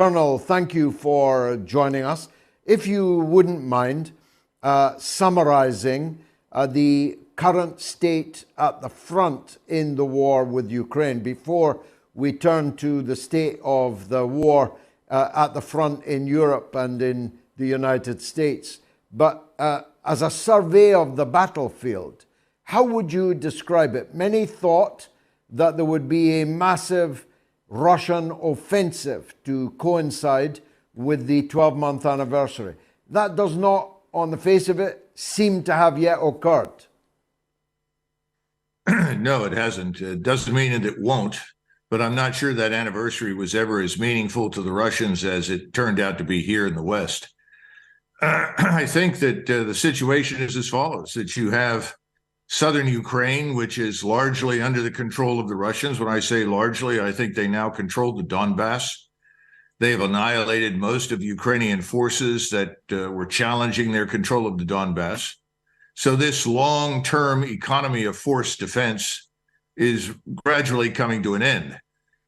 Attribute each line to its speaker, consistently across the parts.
Speaker 1: Colonel, thank you for joining us. If you wouldn't mind summarizing the current state at the front in the war with Ukraine before we turn to the state of the war at the front in Europe and in the United States. But as a survey of the battlefield, how would you describe it? Many thought that there would be a massive Russian offensive to coincide with the 12-month anniversary. That does not, on the face of it, seem to have yet occurred.
Speaker 2: No, it hasn't. It doesn't mean that it won't, but I'm not sure that anniversary was ever as meaningful to the Russians as it turned out to be here in the West. I think that the situation is as follows, that you have southern Ukraine, which is largely under the control of the Russians. When I say largely, I think they now control the Donbass. They have annihilated most of Ukrainian forces that were challenging their control of the Donbass. So this long-term economy of forced defense is gradually coming to an end.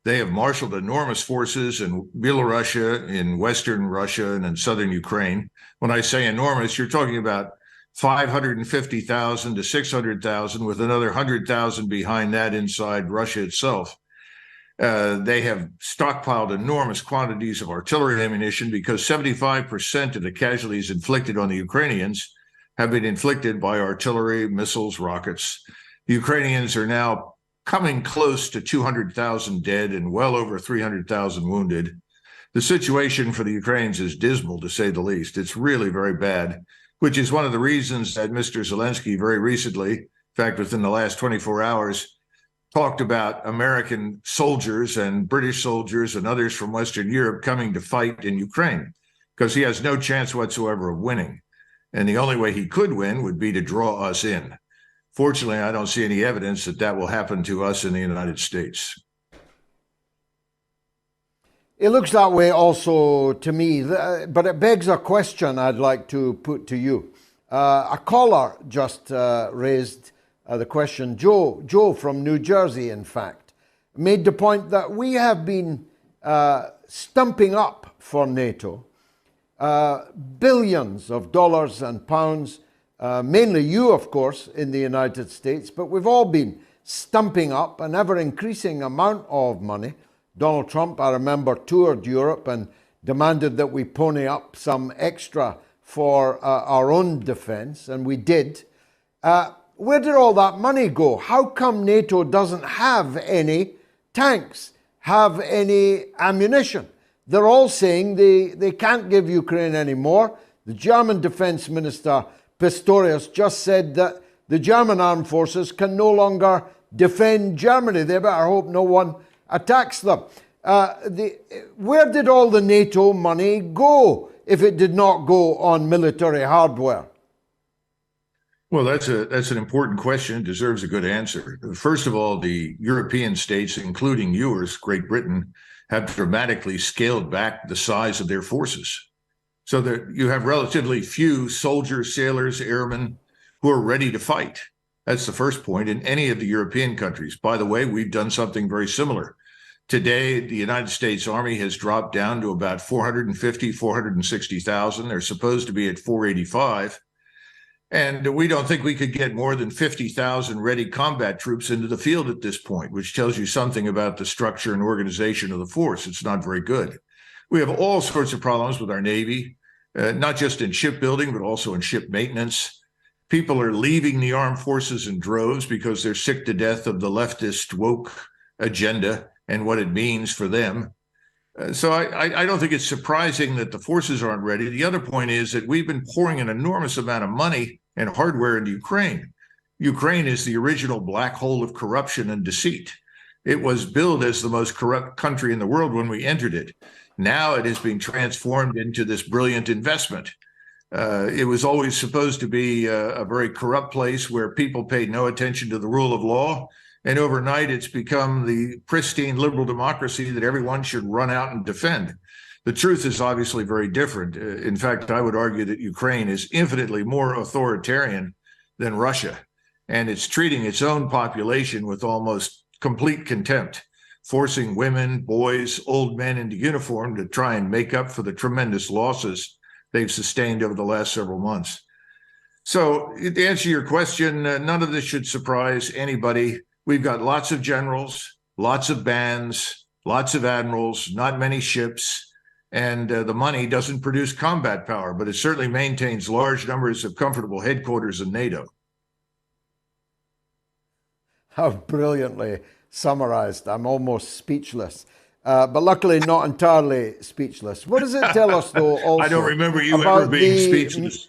Speaker 2: They have marshaled enormous forces in Belarusia, in Western Russia, and in southern Ukraine. When I say enormous, you're talking about 550,000 to 600,000, with another 100,000 behind that inside Russia itself. They have stockpiled enormous quantities of artillery ammunition because 75% of the casualties inflicted on the Ukrainians have been inflicted by artillery, missiles, rockets. The Ukrainians are now coming close to 200,000 dead and well over 300,000 wounded. The situation for the Ukrainians is dismal, to say the least. It's really very bad, which is one of the reasons that Mr. Zelensky very recently, in fact, within the last 24 hours, talked about American soldiers and British soldiers and others from Western Europe coming to fight in Ukraine, because he has no chance whatsoever of winning. And the only way he could win would be to draw us in. Fortunately, I don't see any evidence that that will happen to us in the United States.
Speaker 1: It looks that way also to me, but it begs a question I'd like to put to you. A caller just raised the question, Joe from New Jersey, in fact, made the point that we have been stumping up for NATO billions of dollars and pounds, mainly you, of course, in the United States, but we've all been stumping up an ever-increasing amount of money. Donald Trump, I remember, toured Europe and demanded that we pony up some extra for our own defense, and we did. Where did all that money go? How come NATO doesn't have any tanks, have any ammunition? They're all saying they can't give Ukraine any more. The German Defense Minister, Pistorius, just said that the German armed forces can no longer defend Germany. They better hope no one attacks them. Where did all the NATO money go if it did not go on military hardware?
Speaker 2: Well, that's an important question. It deserves a good answer. First of all, the European states, including yours, Great Britain, have dramatically scaled back the size of their forces, so that you have relatively few soldiers, sailors, airmen who are ready to fight. That's the first point in any of the European countries. By the way, we've done something very similar. Today, the United States Army has dropped down to about 450, 460,000. They're supposed to be at 485. And we don't think we could get more than 50,000 ready combat troops into the field at this point, which tells you something about the structure and organization of the force. It's not very good. We have all sorts of problems with our Navy, not just in shipbuilding, but also in ship maintenance. People are leaving the armed forces in droves because they're sick to death of the leftist woke agenda and what it means for them. So I don't think it's surprising that the forces aren't ready. The other point is that we've been pouring an enormous amount of money and hardware into Ukraine. Ukraine is the original black hole of corruption and deceit. It was billed as the most corrupt country in the world when we entered it. Now it is being transformed into this brilliant investment. It was always supposed to be a very corrupt place where people paid no attention to the rule of law. And overnight, it's become the pristine liberal democracy that everyone should run out and defend. The truth is obviously very different. In fact, I would argue that Ukraine is infinitely more authoritarian than Russia, and it's treating its own population with almost complete contempt. forcing women, boys, old men into uniform to try and make up for the tremendous losses they've sustained over the last several months. So to answer your question, none of this should surprise anybody. We've got lots of generals, lots of bands, lots of admirals, not many ships, and the money doesn't produce combat power, but it certainly maintains large numbers of comfortable headquarters in NATO.
Speaker 1: How brilliantly summarized. I'm almost speechless. But luckily not entirely speechless. What does it tell us, though, also?
Speaker 2: I don't remember you ever being speechless.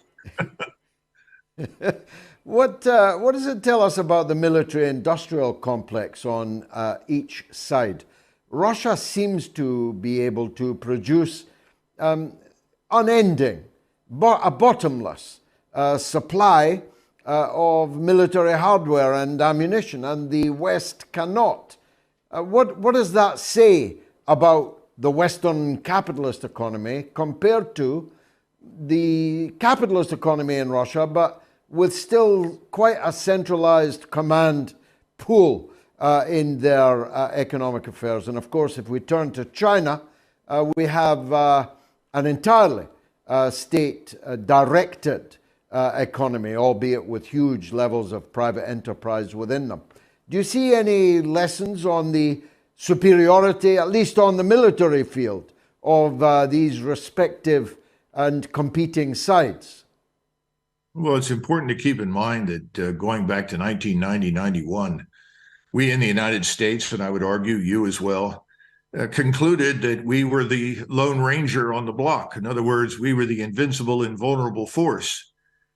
Speaker 1: What does it tell us about the military-industrial complex on each side? Russia seems to be able to produce unending, a bottomless supply of military hardware and ammunition, and the West cannot. What does that say about the Western capitalist economy compared to the capitalist economy in Russia, but with still quite a centralized command pool in their economic affairs? And of course, if we turn to China, we have an entirely state-directed economy, albeit with huge levels of private enterprise within them. Do you see any lessons on the superiority, at least on the military field, of these respective and competing sides?
Speaker 2: Well, it's important to keep in mind that going back to 1990-91, we in the United States, and I would argue you as well, concluded that we were the Lone Ranger on the block. In other words, we were the invincible, invulnerable force.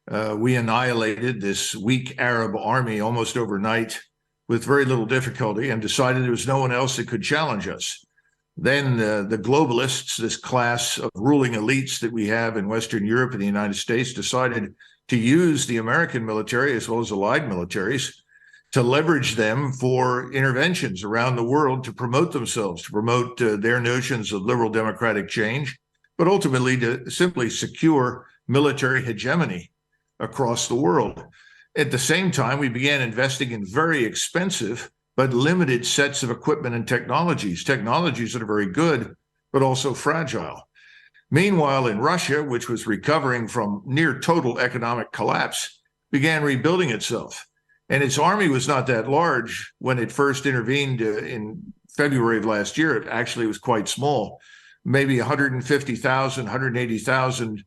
Speaker 2: We annihilated this weak Arab army almost overnight with very little difficulty and decided there was no one else that could challenge us. Then the globalists, this class of ruling elites that we have in Western Europe and the United States, decided to use the American military as well as allied militaries to leverage them for interventions around the world to promote themselves, to promote their notions of liberal democratic change, but ultimately to simply secure military hegemony across the world. At the same time, we began investing in very expensive but limited sets of equipment and technologies that are very good, but also fragile. Meanwhile, in Russia, which was recovering from near total economic collapse, began rebuilding itself. And its army was not that large when it first intervened in February of last year. It actually was quite small, maybe 150,000, 180,000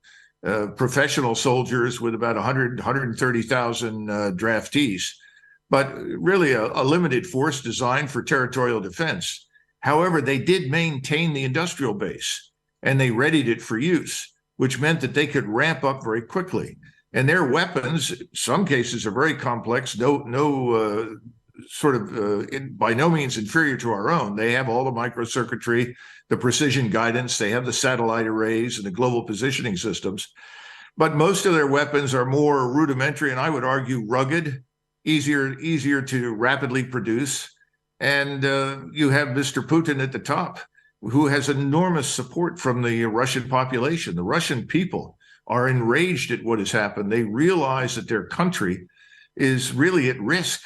Speaker 2: professional soldiers with about 130,000 draftees, but really a limited force designed for territorial defense. However, they did maintain the industrial base and they readied it for use, which meant that they could ramp up very quickly. And their weapons, in some cases, are very complex, by no means inferior to our own. They have all the microcircuitry, the precision guidance, they have the satellite arrays and the global positioning systems. But most of their weapons are more rudimentary and I would argue rugged, easier to rapidly produce. And you have Mr. Putin at the top, who has enormous support from the Russian population. The Russian people are enraged at what has happened. They realize that their country is really at risk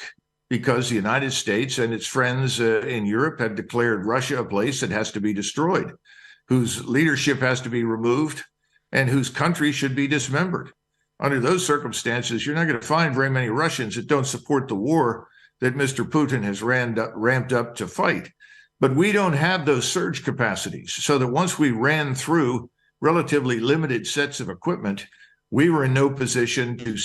Speaker 2: because the United States and its friends in Europe have declared Russia a place that has to be destroyed, whose leadership has to be removed, and whose country should be dismembered. Under those circumstances, you're not going to find very many Russians that don't support the war that Mr. Putin has ramped up to fight. But we don't have those surge capacities, so that once we ran through relatively limited sets of equipment, we were in no position to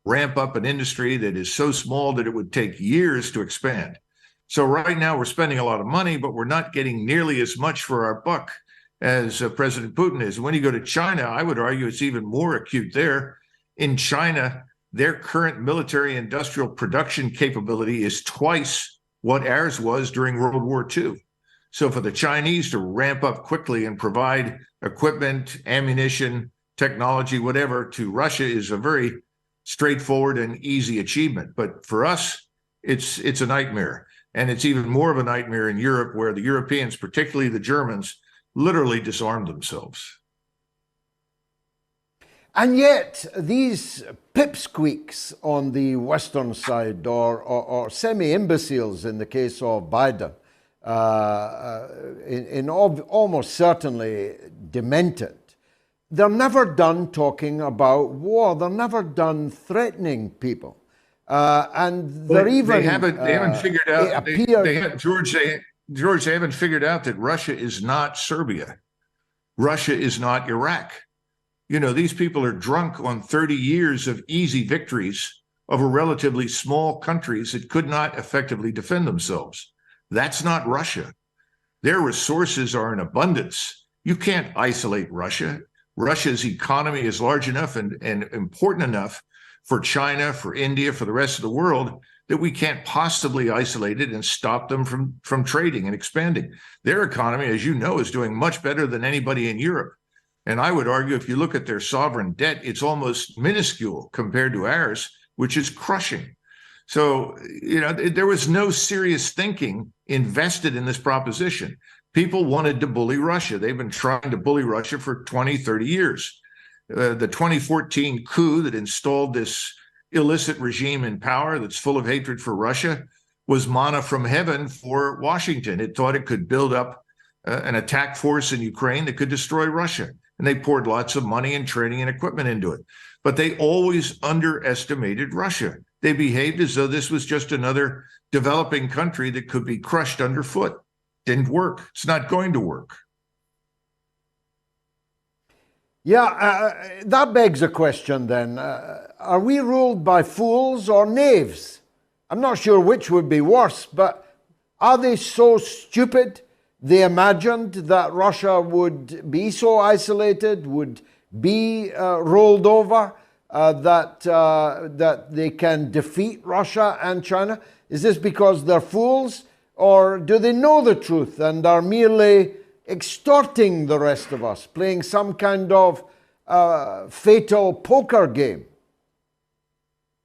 Speaker 2: ramp up an industry that is so small that it would take years to expand. So right now we're spending a lot of money, but we're not getting nearly as much for our buck as President Putin is. When you go to China, I would argue it's even more acute there. In China, their current military industrial production capability is twice what ours was during World War II. So for the Chinese to ramp up quickly and provide equipment, ammunition, technology, whatever, to Russia is a very straightforward and easy achievement. But for us, it's a nightmare. And it's even more of a nightmare in Europe, where the Europeans, particularly the Germans, literally disarmed themselves.
Speaker 1: And yet, these pipsqueaks on the Western side, or semi-imbeciles in the case of Biden, almost certainly demented. They're never done talking about war. They're never done threatening people. And they're even...
Speaker 2: They haven't figured out...
Speaker 1: It appeared...
Speaker 2: George, they haven't figured out that Russia is not Serbia. Russia is not Iraq. You know, these people are drunk on 30 years of easy victories over relatively small countries that could not effectively defend themselves. That's not Russia. Their resources are in abundance. You can't isolate Russia. Russia's economy is large enough and important enough for China, for India, for the rest of the world, that we can't possibly isolate it and stop them from trading and expanding. Their economy, as you know, is doing much better than anybody in Europe. And I would argue, if you look at their sovereign debt, it's almost minuscule compared to ours, which is crushing. So, you know, there was no serious thinking invested in this proposition. People wanted to bully Russia. They've been trying to bully Russia for 20, 30 years. The 2014 coup that installed this illicit regime in power that's full of hatred for Russia was manna from heaven for Washington. It thought it could build up an attack force in Ukraine that could destroy Russia. And they poured lots of money and training and equipment into it. But they always underestimated Russia. They behaved as though this was just another developing country that could be crushed underfoot. Didn't work. It's not going to work.
Speaker 1: Yeah, that begs a question then. Are we ruled by fools or knaves? I'm not sure which would be worse, but are they so stupid they imagined that Russia would be so isolated, would be rolled over, that they can defeat Russia and China? Is this because they're fools, or do they know the truth and are merely extorting the rest of us, playing some kind of fatal poker game?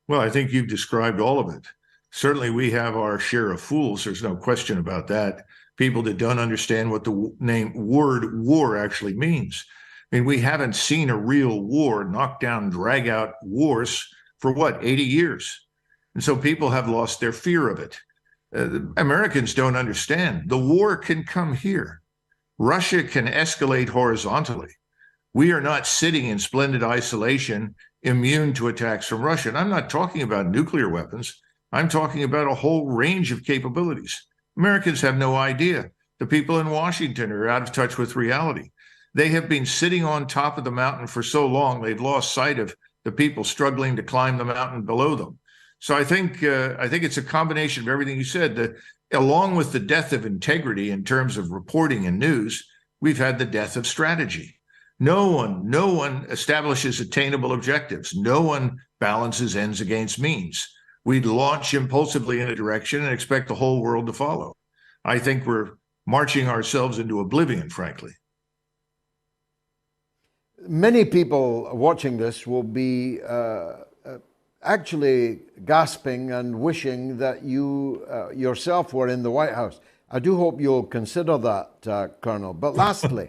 Speaker 2: Well, I think you've described all of it. Certainly we have our share of fools. There's no question about that. People that don't understand what the word war actually means. I mean, we haven't seen a real war, knockdown, drag out wars for what, 80 years? And so people have lost their fear of it. Americans don't understand. The war can come here. Russia can escalate horizontally. We are not sitting in splendid isolation, immune to attacks from Russia. And I'm not talking about nuclear weapons. I'm talking about a whole range of capabilities. Americans have no idea. The people in Washington are out of touch with reality. They have been sitting on top of the mountain for so long, they've lost sight of the people struggling to climb the mountain below them. So I think it's a combination of everything you said. That along with the death of integrity in terms of reporting and news, we've had the death of strategy. No one establishes attainable objectives. No one balances ends against means. We launch impulsively in a direction and expect the whole world to follow. I think we're marching ourselves into oblivion, frankly.
Speaker 1: Many people watching this will be actually gasping and wishing that you yourself were in the White House. I do hope you'll consider that, Colonel. But lastly,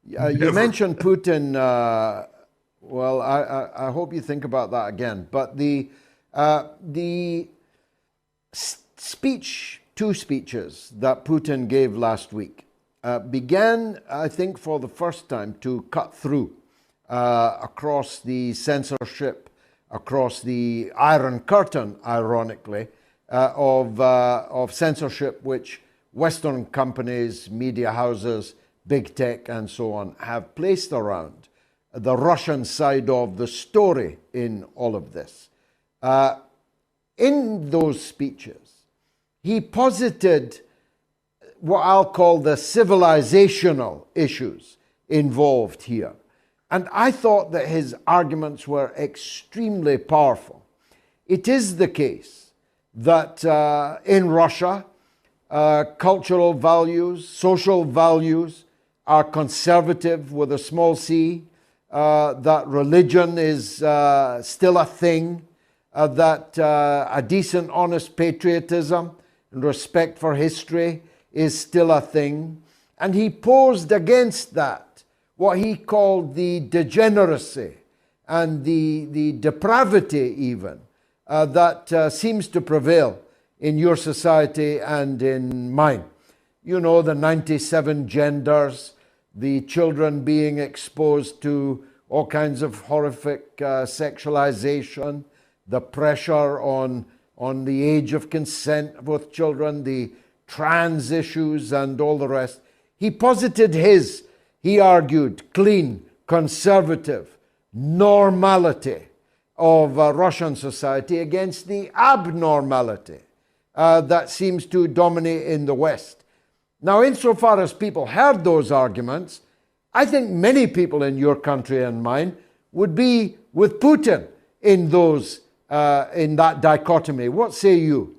Speaker 1: you mentioned Putin. Well, I hope you think about that again. But the speech, two speeches that Putin gave last week began, I think, for the first time to cut through across the censorship, across the Iron Curtain, ironically, of censorship which Western companies, media houses, big tech, and so on have placed around the Russian side of the story in all of this. In those speeches, he posited what I'll call the civilizational issues involved here. And I thought that his arguments were extremely powerful. It is the case that in Russia, cultural values, social values are conservative with a small c, that religion is still a thing, that a decent, honest patriotism and respect for history is still a thing. And he posed against that what he called the degeneracy and the depravity even that seems to prevail in your society and in mine. you know, the 97 genders, the children being exposed to all kinds of horrific sexualization, the pressure on the age of consent with children, the trans issues and all the rest. He posited he argued, clean, conservative normality of Russian society against the abnormality that seems to dominate in the West. Now, insofar as people heard those arguments, I think many people in your country and mine would be with Putin in that dichotomy. What say you?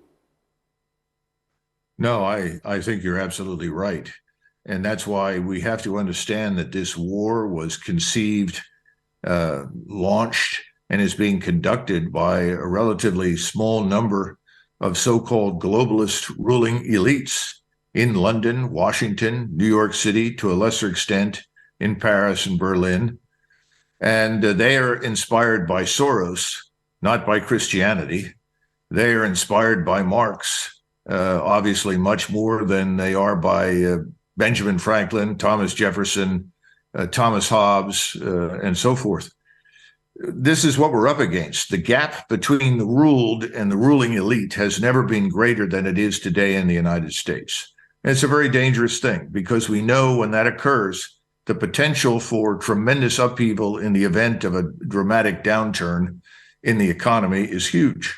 Speaker 2: No, I think you're absolutely right. And that's why we have to understand that this war was conceived, launched, and is being conducted by a relatively small number of so-called globalist ruling elites in London, Washington, New York City, to a lesser extent in Paris and Berlin. And they are inspired by Soros, not by Christianity. They are inspired by Marx, obviously much more than they are by Benjamin Franklin, Thomas Jefferson, Thomas Hobbes, and so forth. This is what we're up against. The gap between the ruled and the ruling elite has never been greater than it is today in the United States. And it's a very dangerous thing because we know when that occurs, the potential for tremendous upheaval in the event of a dramatic downturn in the economy is huge.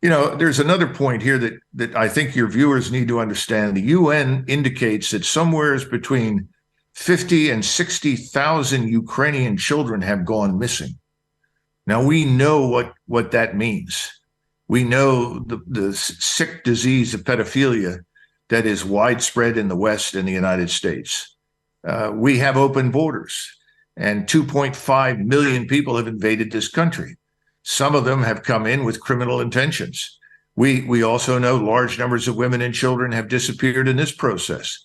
Speaker 2: You know, there's another point here that I think your viewers need to understand. The UN indicates that somewhere between 50 and 60,000 Ukrainian children have gone missing. Now, we know what that means. We know the sick disease of pedophilia that is widespread in the West and the United States. We have open borders, and 2.5 million people have invaded this country. Some of them have come in with criminal intentions. We also know large numbers of women and children have disappeared in this process.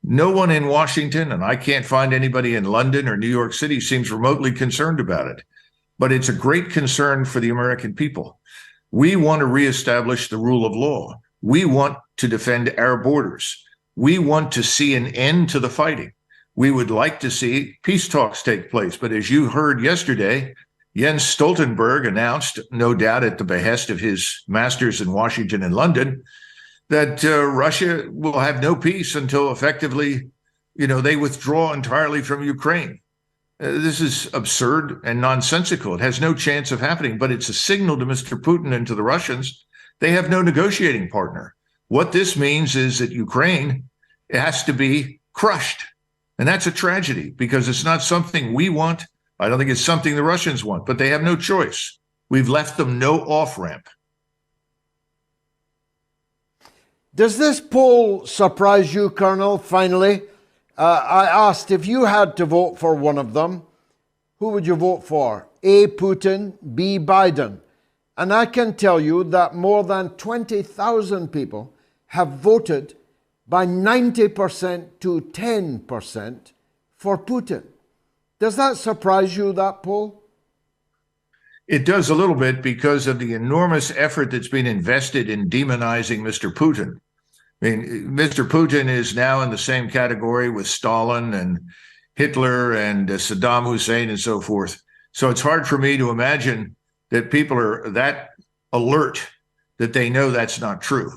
Speaker 2: No one in Washington, and I can't find anybody in London or New York City, seems remotely concerned about it. But it's a great concern for the American people. We want to reestablish the rule of law. We want to defend our borders. We want to see an end to the fighting. We would like to see peace talks take place. But as you heard yesterday, Jens Stoltenberg announced, no doubt at the behest of his masters in Washington and London, that Russia will have no peace until effectively, they withdraw entirely from Ukraine. This is absurd and nonsensical. It has no chance of happening, but it's a signal to Mr. Putin and to the Russians. They have no negotiating partner. What this means is that Ukraine has to be crushed. And that's a tragedy because it's not something we want. I don't think it's something the Russians want, but they have no choice. We've left them no off-ramp.
Speaker 1: Does this poll surprise you, Colonel, finally? I asked if you had to vote for one of them, who would you vote for? A, Putin, B, Biden. And I can tell you that more than 20,000 people have voted by 90% to 10% for Putin. Does that surprise you, that poll?
Speaker 2: It does a little bit because of the enormous effort that's been invested in demonizing Mr. Putin. I mean, Mr. Putin is now in the same category with Stalin and Hitler and Saddam Hussein and so forth. So it's hard for me to imagine that people are that alert that they know that's not true.